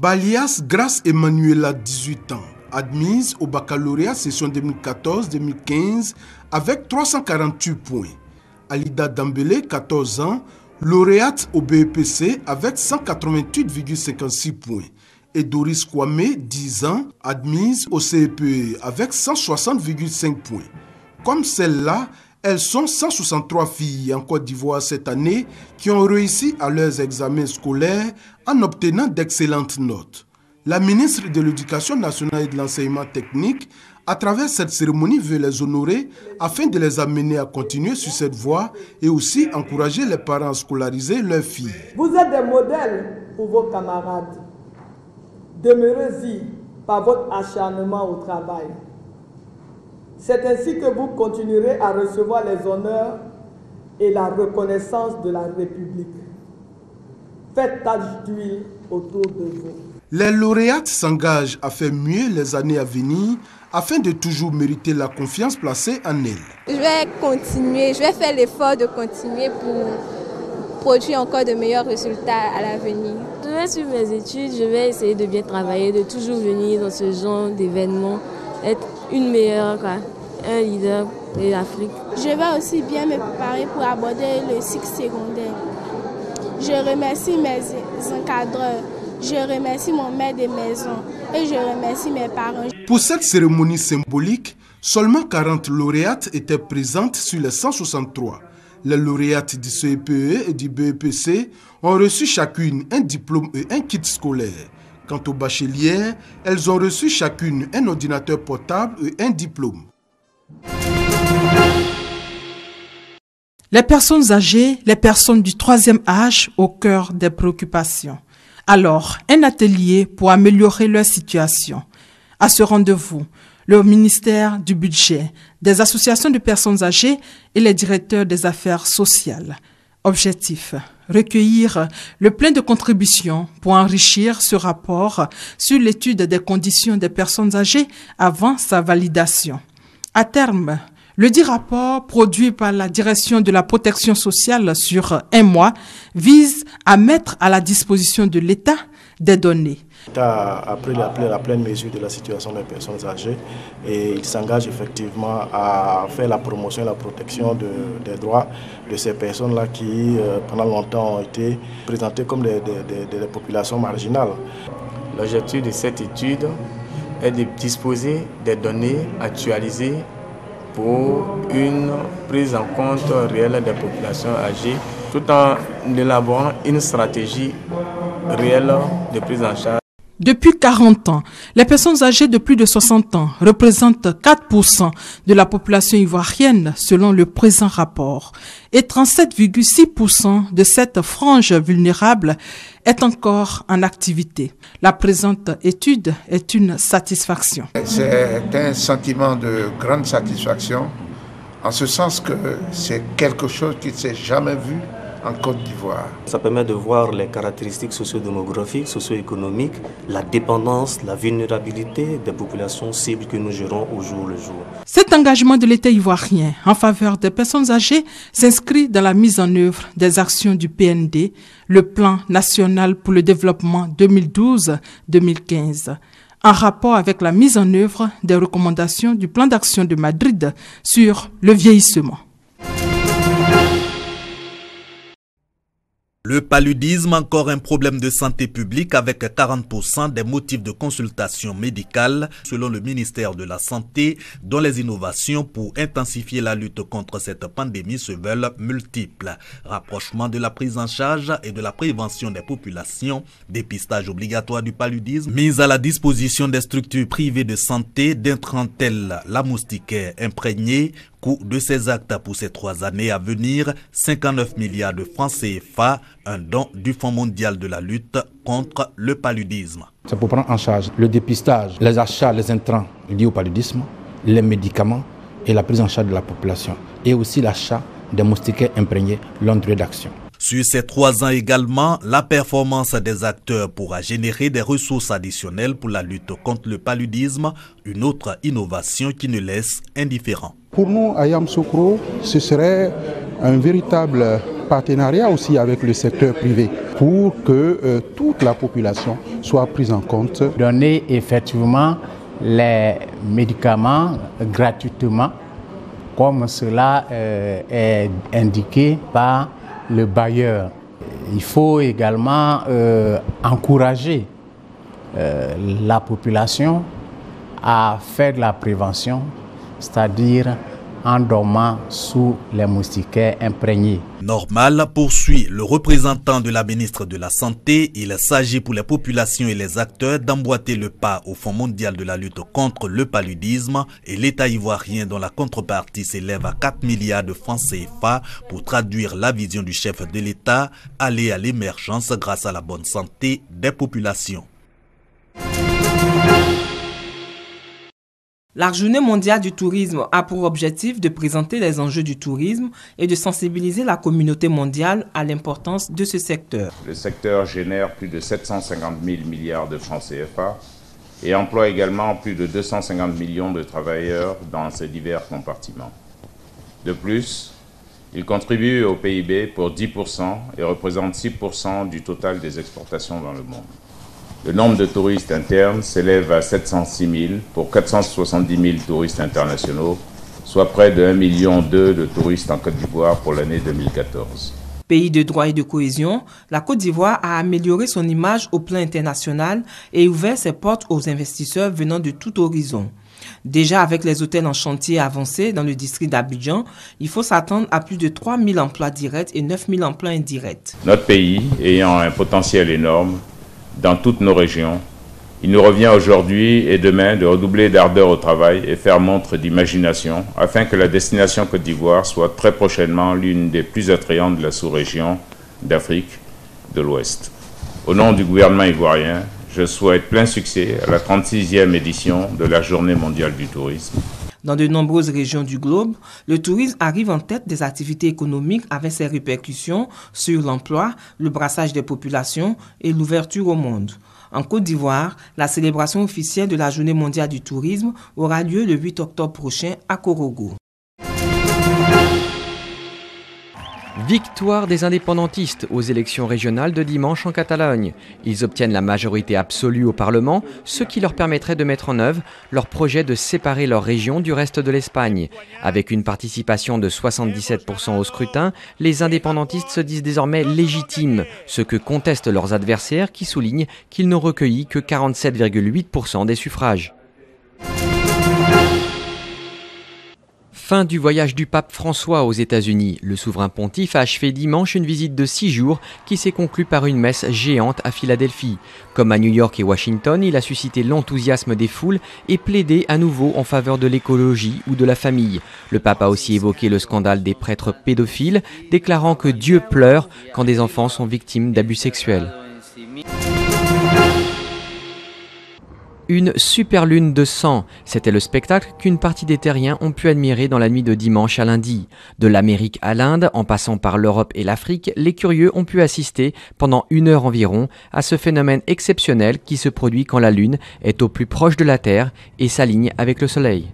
Balias Grace Emmanuela, 18 ans, admise au baccalauréat session 2014-2015 avec 348 points. Alida Dambélé, 14 ans, lauréate au BEPC avec 188,56 points. Et Doris Kwame, 10 ans, admise au CEPE avec 160,5 points. Comme celle-là, elles sont 163 filles en Côte d'Ivoire cette année qui ont réussi à leurs examens scolaires en obtenant d'excellentes notes. La ministre de l'Éducation nationale et de l'enseignement technique, à travers cette cérémonie, veut les honorer afin de les amener à continuer sur cette voie et aussi encourager les parents à scolariser leurs filles. Vous êtes des modèles pour vos camarades. Demeurez-y par votre acharnement au travail. C'est ainsi que vous continuerez à recevoir les honneurs et la reconnaissance de la République. Faites tache d'huile autour de vous. Les lauréates s'engagent à faire mieux les années à venir afin de toujours mériter la confiance placée en elles. Je vais continuer, je vais faire l'effort de continuer pour produire encore de meilleurs résultats à l'avenir. Je vais suivre mes études, je vais essayer de bien travailler, de toujours venir dans ce genre d'événements, être une meilleure, un leader de l'Afrique. Je vais aussi bien me préparer pour aborder le cycle secondaire. Je remercie mes encadreurs, je remercie mon maître de maison et je remercie mes parents. Pour cette cérémonie symbolique, seulement 40 lauréates étaient présentes sur les 163. Les lauréates du CEPE et du BEPC ont reçu chacune un diplôme et un kit scolaire. Quant aux bachelières, elles ont reçu chacune un ordinateur portable et un diplôme. Les personnes âgées, les personnes du troisième âge au cœur des préoccupations. Alors, un atelier pour améliorer leur situation. À ce rendez-vous, le ministère du Budget, des associations de personnes âgées et les directeurs des affaires sociales. Objectif, recueillir le plein de contributions pour enrichir ce rapport sur l'étude des conditions des personnes âgées avant sa validation. À terme, le dit rapport, produit par la direction de la protection sociale sur un mois, vise à mettre à la disposition de l'État des données. L'État a pris la pleine mesure de la situation des personnes âgées et il s'engage effectivement à faire la promotion et la protection des droits de ces personnes-là qui, pendant longtemps, ont été présentées comme des populations marginales. L'objectif de cette étude est de disposer des données actualisées pour une prise en compte réelle des populations âgées, tout en élaborant une stratégie réelle de prise en charge. Depuis 40 ans, les personnes âgées de plus de 60 ans représentent 4% de la population ivoirienne selon le présent rapport et 37,6% de cette frange vulnérable est encore en activité. La présente étude est une satisfaction. C'est un sentiment de grande satisfaction en ce sens que c'est quelque chose qui ne s'est jamais vu en Côte d'Ivoire. Ça permet de voir les caractéristiques socio-démographiques, socio-économiques, la dépendance, la vulnérabilité des populations cibles que nous gérons au jour le jour. Cet engagement de l'État ivoirien en faveur des personnes âgées s'inscrit dans la mise en œuvre des actions du PND, le Plan national pour le développement 2012-2015, en rapport avec la mise en œuvre des recommandations du plan d'action de Madrid sur le vieillissement. Le paludisme, encore un problème de santé publique avec 40% des motifs de consultation médicale selon le ministère de la Santé, dont les innovations pour intensifier la lutte contre cette pandémie se veulent multiples. Rapprochement de la prise en charge et de la prévention des populations, dépistage obligatoire du paludisme, mise à la disposition des structures privées de santé d'intrants tels la moustiquaire imprégnée. Coût de ces actes pour ces 3 années à venir, 59 milliards de francs CFA, un don du Fonds mondial de la lutte contre le paludisme. C'est pour prendre en charge le dépistage, les achats, les intrants liés au paludisme, les médicaments et la prise en charge de la population. Et aussi l'achat des moustiquaires imprégnés longue durée d'action. Sur ces 3 ans également, la performance des acteurs pourra générer des ressources additionnelles pour la lutte contre le paludisme, une autre innovation qui ne laisse indifférent. Pour nous, à Yamoussoukro, ce serait un véritable partenariat aussi avec le secteur privé pour que toute la population soit prise en compte. Donner effectivement les médicaments gratuitement, comme cela est indiqué par le bailleur. Il faut également encourager la population à faire de la prévention, c'est-à-dire en dormant sous les moustiquaires imprégnés. Normal, poursuit le représentant de la ministre de la Santé, il s'agit pour les populations et les acteurs d'emboîter le pas au Fonds mondial de la lutte contre le paludisme et l'État ivoirien dont la contrepartie s'élève à 4 milliards de francs CFA pour traduire la vision du chef de l'État, aller à l'émergence grâce à la bonne santé des populations. La Journée mondiale du tourisme a pour objectif de présenter les enjeux du tourisme et de sensibiliser la communauté mondiale à l'importance de ce secteur. Le secteur génère plus de 750 000 milliards de francs CFA et emploie également plus de 250 millions de travailleurs dans ses divers compartiments. De plus, il contribue au PIB pour 10% et représente 6% du total des exportations dans le monde. Le nombre de touristes internes s'élève à 706 000 pour 470 000 touristes internationaux, soit près de 1,2 million de touristes en Côte d'Ivoire pour l'année 2014. Pays de droit et de cohésion, la Côte d'Ivoire a amélioré son image au plan international et ouvert ses portes aux investisseurs venant de tout horizon. Déjà avec les hôtels en chantier avancé dans le district d'Abidjan, il faut s'attendre à plus de 3 000 emplois directs et 9 000 emplois indirects. Notre pays ayant un potentiel énorme, dans toutes nos régions, il nous revient aujourd'hui et demain de redoubler d'ardeur au travail et faire montre d'imagination afin que la destination Côte d'Ivoire soit très prochainement l'une des plus attrayantes de la sous-région d'Afrique de l'Ouest. Au nom du gouvernement ivoirien, je souhaite plein succès à la 36e édition de la Journée mondiale du tourisme. Dans de nombreuses régions du globe, le tourisme arrive en tête des activités économiques avec ses répercussions sur l'emploi, le brassage des populations et l'ouverture au monde. En Côte d'Ivoire, la célébration officielle de la Journée mondiale du tourisme aura lieu le 8 octobre prochain à Korogo. Victoire des indépendantistes aux élections régionales de dimanche en Catalogne. Ils obtiennent la majorité absolue au Parlement, ce qui leur permettrait de mettre en œuvre leur projet de séparer leur région du reste de l'Espagne. Avec une participation de 77% au scrutin, les indépendantistes se disent désormais légitimes, ce que contestent leurs adversaires qui soulignent qu'ils n'ont recueilli que 47,8% des suffrages. Fin du voyage du pape François aux États-Unis. Le souverain pontife a achevé dimanche une visite de 6 jours qui s'est conclue par une messe géante à Philadelphie. Comme à New York et Washington, il a suscité l'enthousiasme des foules et plaidé à nouveau en faveur de l'écologie ou de la famille. Le pape a aussi évoqué le scandale des prêtres pédophiles, déclarant que Dieu pleure quand des enfants sont victimes d'abus sexuels. Une super lune de sang, c'était le spectacle qu'une partie des terriens ont pu admirer dans la nuit de dimanche à lundi. De l'Amérique à l'Inde, en passant par l'Europe et l'Afrique, les curieux ont pu assister pendant 1 heure environ à ce phénomène exceptionnel qui se produit quand la lune est au plus proche de la Terre et s'aligne avec le Soleil.